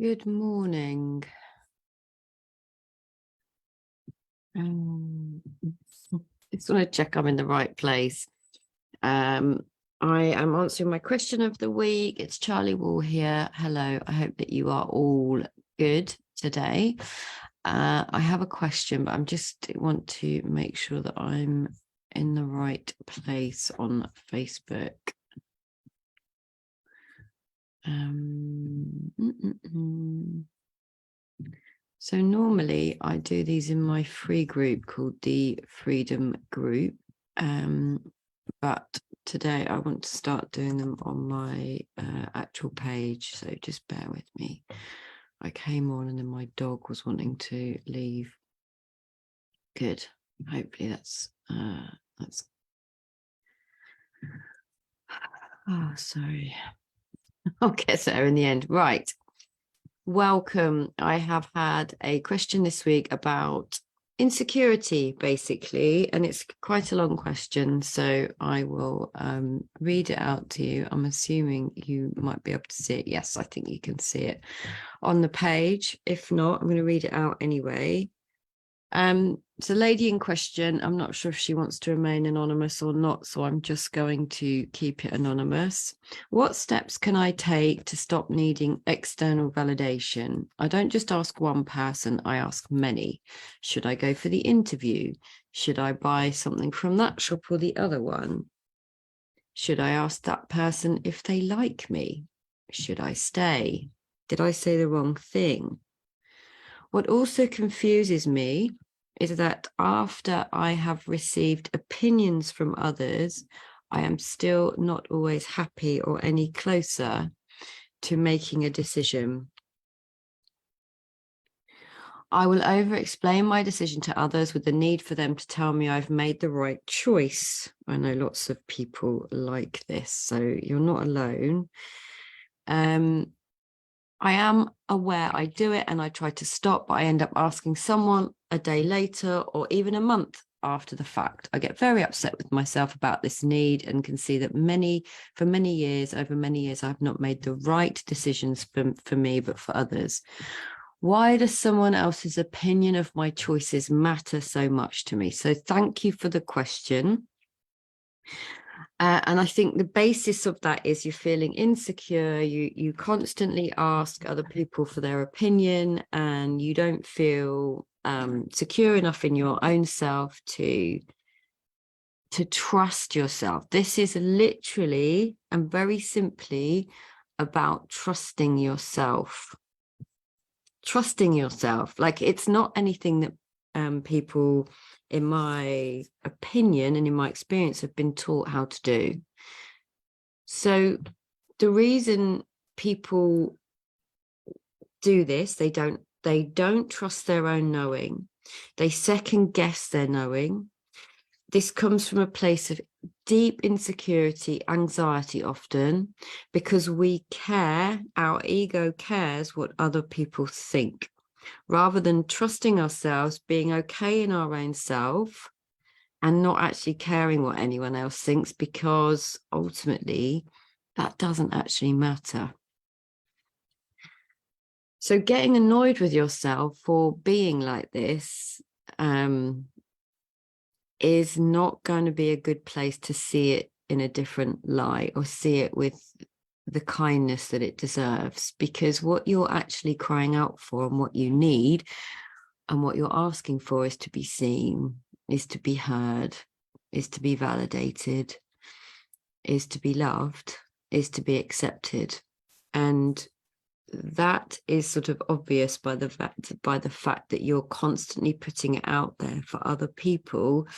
Good morning. Just want to check I'm in the right place. I am answering my question of the week. It's Charlie Wall here. Hello. I hope that you are all good today. I have a question, but I just want to make sure that I'm in the right place on Facebook. So normally I do these in my free group called the Freedom Group. But today I want to start doing them on my actual page. So just bear with me. I came on and then my dog was wanting to leave. Good. Hopefully that's oh, sorry. I'll get there in the end. Right. Welcome. I have had a question this week about insecurity, basically, and it's quite a long question, so I will read it out to you. I'm assuming you might be able to see it. Yes, I think you can see it on the page. If not, I'm going to read it out anyway. So lady in question, I'm not sure if she wants to remain anonymous or not, so I'm just going to keep it anonymous. What steps can I take to stop needing external validation? I don't just ask one person, I ask many. Should I go for the interview? Should I buy something from that shop or the other one? Should I ask that person if they like me? Should I stay? Did I say the wrong thing? What also confuses me is that after I have received opinions from others, I am still not always happy or any closer to making a decision. I will over-explain my decision to others with the need for them to tell me I've made the right choice. I know lots of people like this, so you're not alone. I am aware I do it and I try to stop, but I end up asking someone a day later or even a month after the fact. I get very upset with myself about this need and can see that over many years, I've not made the right decisions for me, but for others. Why does someone else's opinion of my choices matter so much to me? So thank you for the question. And I think the basis of that is you're feeling insecure, you constantly ask other people for their opinion, and you don't feel secure enough in your own self to trust yourself. This is literally and very simply about trusting yourself. Trusting yourself. Like, it's not anything that people, in my opinion and in my experience, have been taught how to do. So the reason people do this, they don't trust their own knowing. They second guess their knowing. This comes from a place of deep insecurity, anxiety often, because we care, our ego cares what other people think, rather than trusting ourselves, being okay in our own self, and not actually caring what anyone else thinks, because ultimately that doesn't actually matter. So getting annoyed with yourself for being like this is not going to be a good place to see it in a different light or see it with the kindness that it deserves, because what you're actually crying out for and what you need and what you're asking for is to be seen, is to be heard, is to be validated, is to be loved, is to be accepted. And that is sort of obvious by the fact that you're constantly putting it out there for other people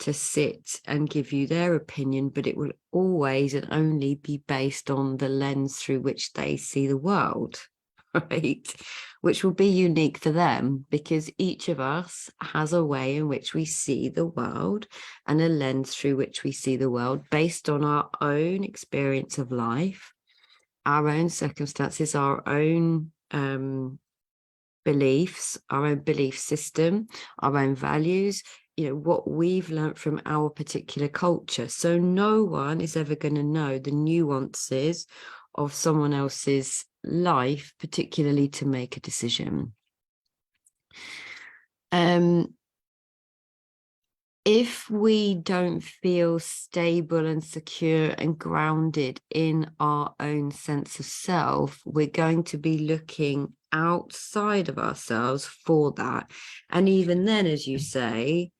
to sit and give you their opinion, but it will always and only be based on the lens through which they see the world, right? Which will be unique for them, because each of us has a way in which we see the world and a lens through which we see the world based on our own experience of life, our own circumstances, our own beliefs, our own belief system, our own values, what we've learned from our particular culture. So no one is ever going to know the nuances of someone else's life, particularly to make a decision. If we don't feel stable and secure and grounded in our own sense of self, we're going to be looking outside of ourselves for that. And even then, as you say,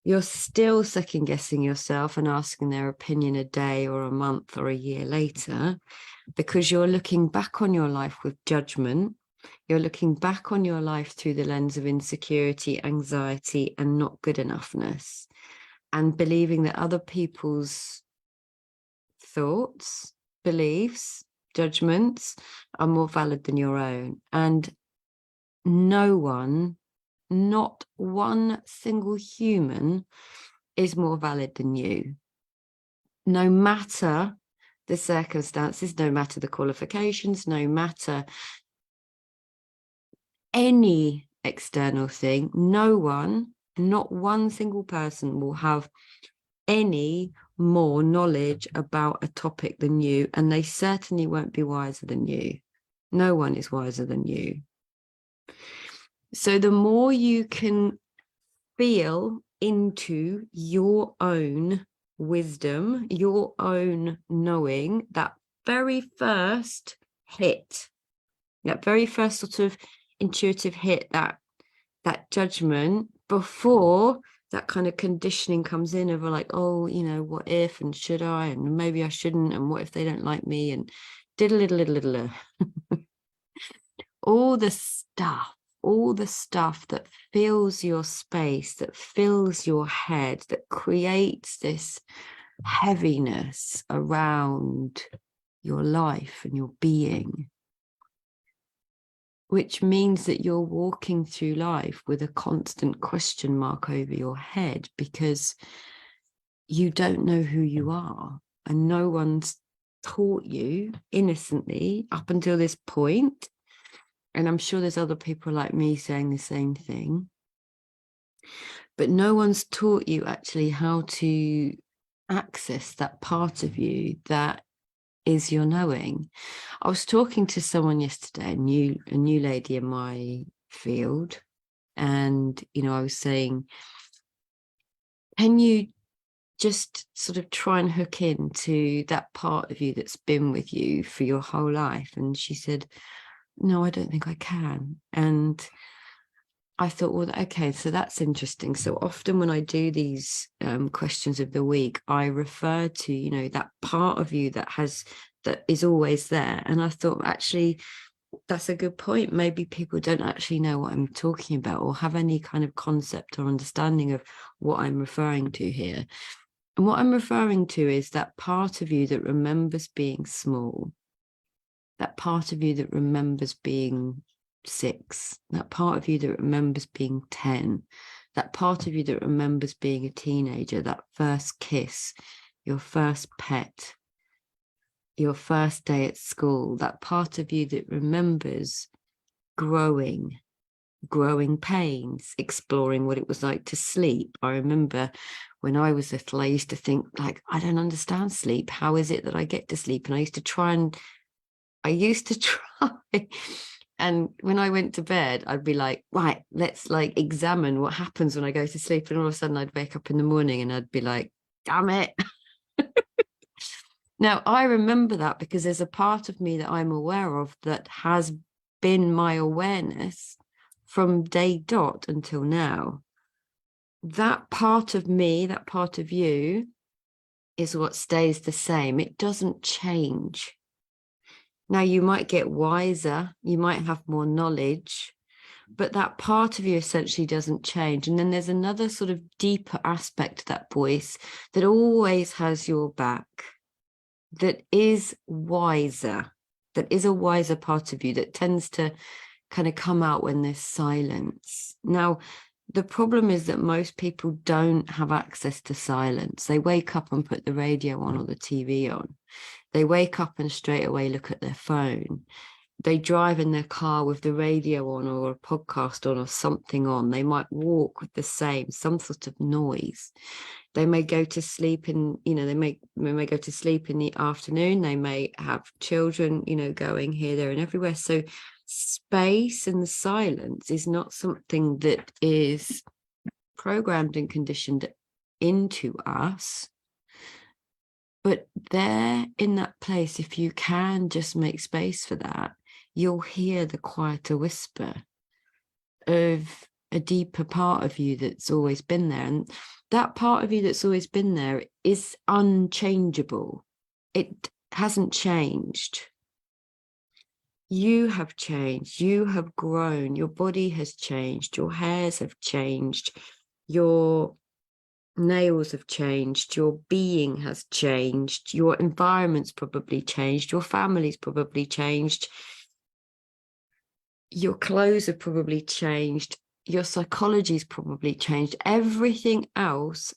you're still second guessing yourself and asking their opinion a day or a month or a year later, because you're looking back on your life with judgment. You're looking back on your life through the lens of insecurity, anxiety, and not good enoughness, and believing that other people's thoughts, beliefs, judgments are more valid than your own. And no one, not one single human, is more valid than you. No matter the circumstances, no matter the qualifications, no matter any external thing, no one, not one single person will have any more knowledge about a topic than you, and they certainly won't be wiser than you. No one is wiser than you. So the more you can feel into your own wisdom, your own knowing, that very first hit, that very first sort of intuitive hit, that judgment, before that kind of conditioning comes in of like, oh, you know, what if, and should I, and maybe I shouldn't, and what if they don't like me, and diddle. all the stuff that fills your space, that fills your head, that creates this heaviness around your life and your being, which means that you're walking through life with a constant question mark over your head, because you don't know who you are, and no one's taught you innocently up until this point. And I'm sure there's other people like me saying the same thing, but no one's taught you actually how to access that part of you that is your knowing. I was talking to someone yesterday, a new lady in my field, and I was saying, can you just sort of try and hook into that part of you that's been with you for your whole life? And she said, no, I don't think I can. And I thought, well, okay, so that's interesting. So often when I do these questions of the week, I refer to, that part of you that is always there. And I thought, actually, that's a good point. Maybe people don't actually know what I'm talking about, or have any kind of concept or understanding of what I'm referring to here. And what I'm referring to is that part of you that remembers being small, that part of you that remembers being 6, that part of you that remembers being 10, that part of you that remembers being a teenager, that first kiss, your first pet, your first day at school, that part of you that remembers growing pains, exploring what it was like to sleep. I remember when I was little, I used to think, like, I don't understand sleep. How is it that I get to sleep? And I used to try. And when I went to bed, I'd be like, right, let's like examine what happens when I go to sleep. And all of a sudden I'd wake up in the morning and I'd be like, damn it. Now, I remember that because there's a part of me that I'm aware of that has been my awareness from day dot until now. That part of me, that part of you, is what stays the same. It doesn't change. Now, you might get wiser, you might have more knowledge, but that part of you essentially doesn't change. And then there's another sort of deeper aspect to that voice that always has your back, that is wiser, that is a wiser part of you that tends to kind of come out when there's silence. Now, the problem is that most people don't have access to silence. They wake up and put the radio on or the TV on. They wake up and straight away look at their phone. they drive in their car with the radio on or a podcast on or something on. They might walk with the same, some sort of noise. They may go to sleep in, they may go to sleep in the afternoon. They may have children, going here, there, and everywhere. So space and the silence is not something that is programmed and conditioned into us. But there in that place, if you can just make space for that, you'll hear the quieter whisper of a deeper part of you that's always been there. And that part of you that's always been there is unchangeable. It hasn't changed. You have changed. You have grown. Your body has changed. Your hairs have changed. Your nails have changed. Your being has changed. Your environment's probably changed. Your family's probably changed. Your clothes have probably changed. Your psychology's probably changed. Everything else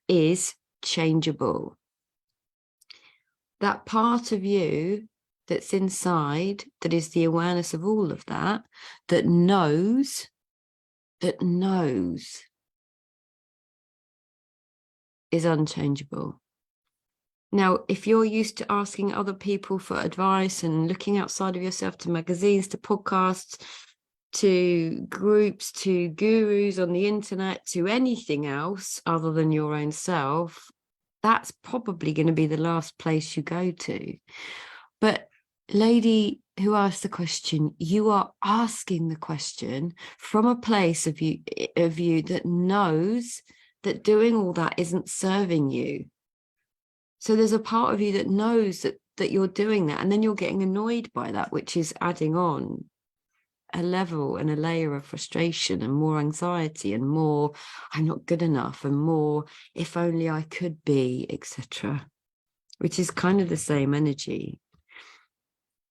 is changeable. That part of you that's inside, that is the awareness of all of that, that knows, is unchangeable. Now, if you're used to asking other people for advice and looking outside of yourself to magazines, to podcasts, to groups, to gurus on the internet, to anything else other than your own self, that's probably going to be the last place you go to. But lady who asked the question, you are asking the question from a place of you that knows that doing all that isn't serving you. So there's a part of you that knows that you're doing that, and then you're getting annoyed by that, which is adding on a level and a layer of frustration and more anxiety and more I'm not good enough and more if only I could be, etc., which is kind of the same energy.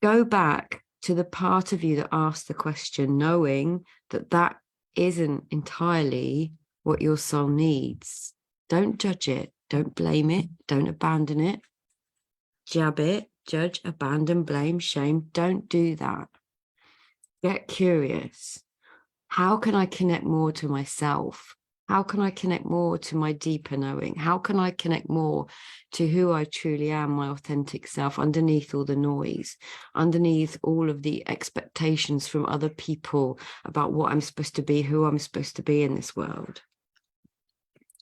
Go back to the part of you that asked the question, knowing that isn't entirely what your soul needs. Don't judge it. Don't blame it. Don't abandon it. Jab it, judge, abandon, blame, shame. Don't do that. Get curious. How can I connect more to myself? How can I connect more to my deeper knowing? How can I connect more to who I truly am, my authentic self, underneath all the noise, underneath all of the expectations from other people about what I'm supposed to be, who I'm supposed to be in this world?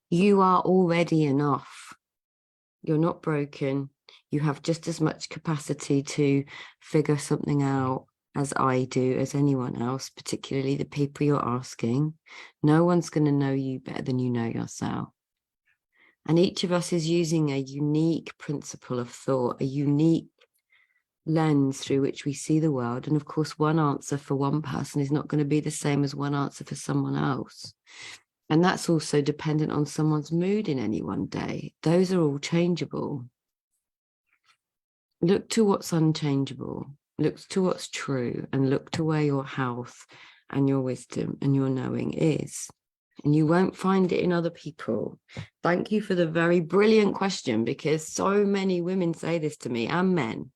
You are already enough. You're not broken. You have just as much capacity to figure something out as I do, as anyone else, particularly the people you're asking. No one's going to know you better than you know yourself. And each of us is using a unique principle of thought, a unique lens through which we see the world. And of course, one answer for one person is not going to be the same as one answer for someone else. And that's also dependent on someone's mood in any one day. Those are all changeable. Look to what's unchangeable. Look to what's true, and look to where your health and your wisdom and your knowing is. And you won't find it in other people. Thank you for the very brilliant question, because so many women say this to me, and men.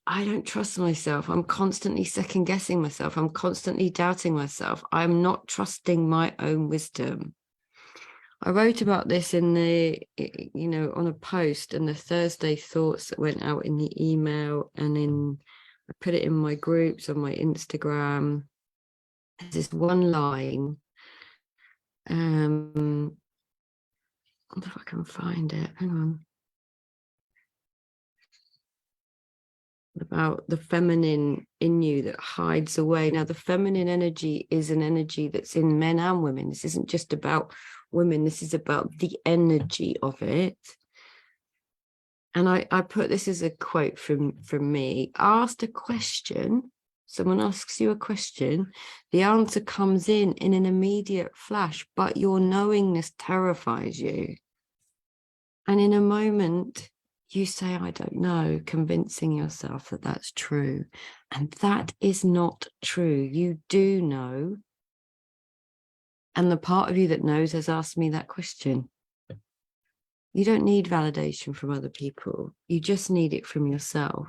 I don't trust myself. I'm constantly second guessing myself. I'm constantly doubting myself. I'm not trusting my own wisdom. I wrote about this in on a post, and the Thursday thoughts that went out in the email, and I put it in my groups on my Instagram. There's this one line. I wonder if I can find it. Hang on. About the feminine in you that hides away. Now, the feminine energy is an energy that's in men and women. This isn't just about women. This is about the energy of it. And I put this as a quote from me. Asked a question, someone asks you a question, the answer comes in an immediate flash, but your knowingness terrifies you. And in a moment, you say, I don't know, convincing yourself that that's true. And that is not true. You do know. And the part of you that knows has asked me that question. You don't need validation from other people. You just need it from yourself.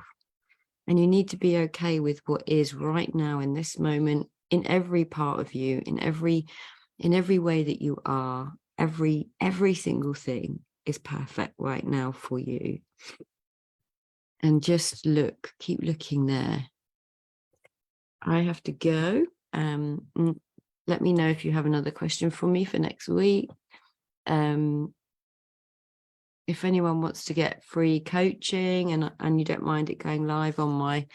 And you need to be okay with what is right now in this moment, in every part of you, in every way that you are. Every single thing is perfect right now for you. And just look, keep looking there. I have to go. Let me know if you have another question for me for next week. If anyone wants to get free coaching and you don't mind it going live on my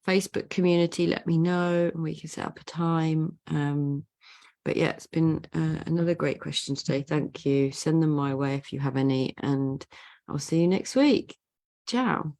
Facebook community, let me know and we can set up a time. But yeah, it's been another great question today. Thank you. Send them my way if you have any, and I'll see you next week. Ciao.